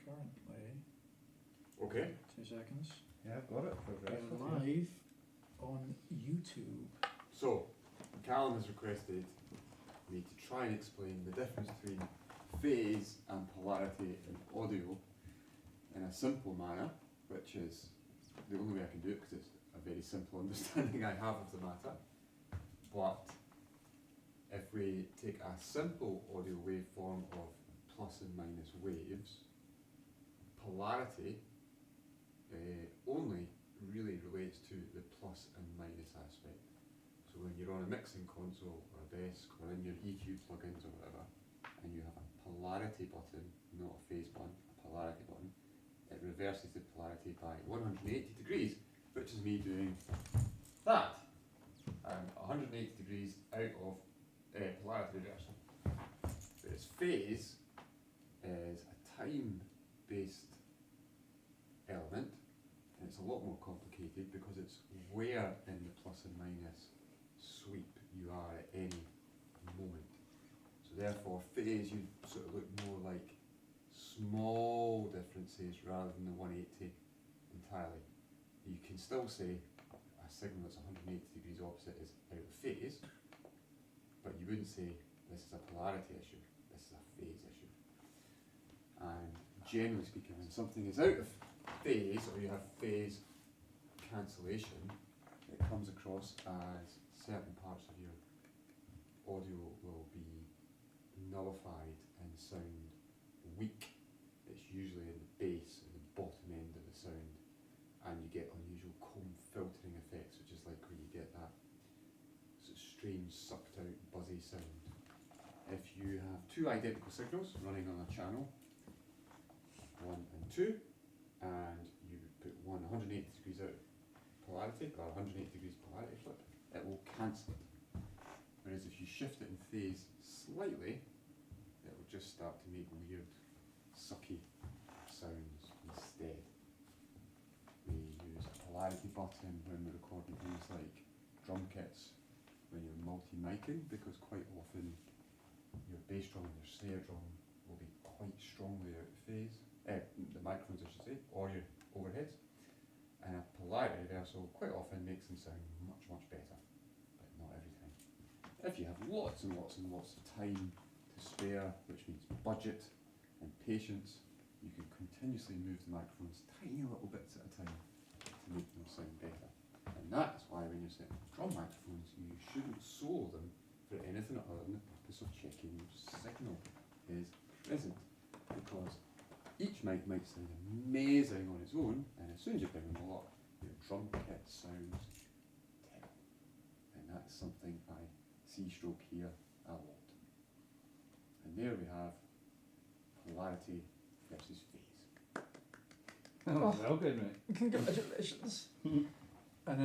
currently. Okay. 2 seconds. Yeah, I've got it. We're live on YouTube. So, Callum has requested me to try and explain the difference between phase and polarity in audio in a simple manner, which is the only way I can do it because it's a very simple understanding I have of the matter. But if we take a simple audio waveform of plus and minus waves, polarity only really relates to the plus and minus aspect. So when you're on a mixing console or a desk or in your EQ plugins or whatever, and you have a polarity button, not a phase one, a polarity button, it reverses the polarity by 180 degrees, which is me doing that. I'm 180 degrees out of polarity reversal. Whereas phase is a time-based element, and it's a lot more complicated because it's where in the plus and minus sweep you are at any moment. So therefore, phase, you sort of look more like small differences rather than the 180 entirely. You can still say a signal that's 180 degrees opposite is out of phase, but you wouldn't say this is a polarity issue, this is a phase issue. And generally speaking, when something is out of phase, or you have phase cancellation, it comes across as certain parts of your audio will be nullified and sound weak. It's usually in the bass, at the bottom end of the sound, and you get unusual comb filtering effects, which is like where you get that sort of strange sucked out buzzy sound. If you have two identical signals running on a channel, 1 and 2, and you put one 180 degrees out polarity, or 180 degrees polarity flip, it will cancel it. Whereas if you shift it in phase slightly, it will just start to make weird, sucky sounds instead. We use a polarity button when we're recording things like drum kits, when you're multi-micing, because quite often your bass drum and your snare drum will be quite strongly out of phase. The microphones, I should say, or your overheads. And a polarity reversal quite often makes them sound much, much better, but not every time. If you have lots and lots and lots of time to spare, which means budget and patience, you can continuously move the microphones tiny little bits at a time to make them sound better. And that's why when you're setting drum microphones, you shouldn't solo them for anything other than the purpose of checking your signal is present, because each mic might sound amazing on its own, and as soon as you bring them all up, your drum kit sounds terrible. And that's something I see-stroke hear a lot. And there we have polarity versus phase. Oh, well good, mate. Congratulations. And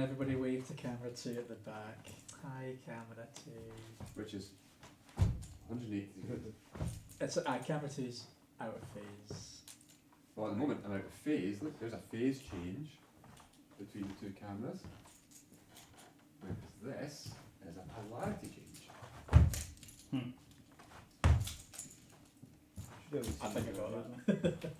everybody wave to camera 2 at the back. Hi, camera 2. Which is 180 degrees. It's camera 2's out of phase. Well, at the moment I'm out of phase. Look, there's a phase change between the two cameras. Whereas this is a polarity change. Should be able to I see think I it, got shouldn't that.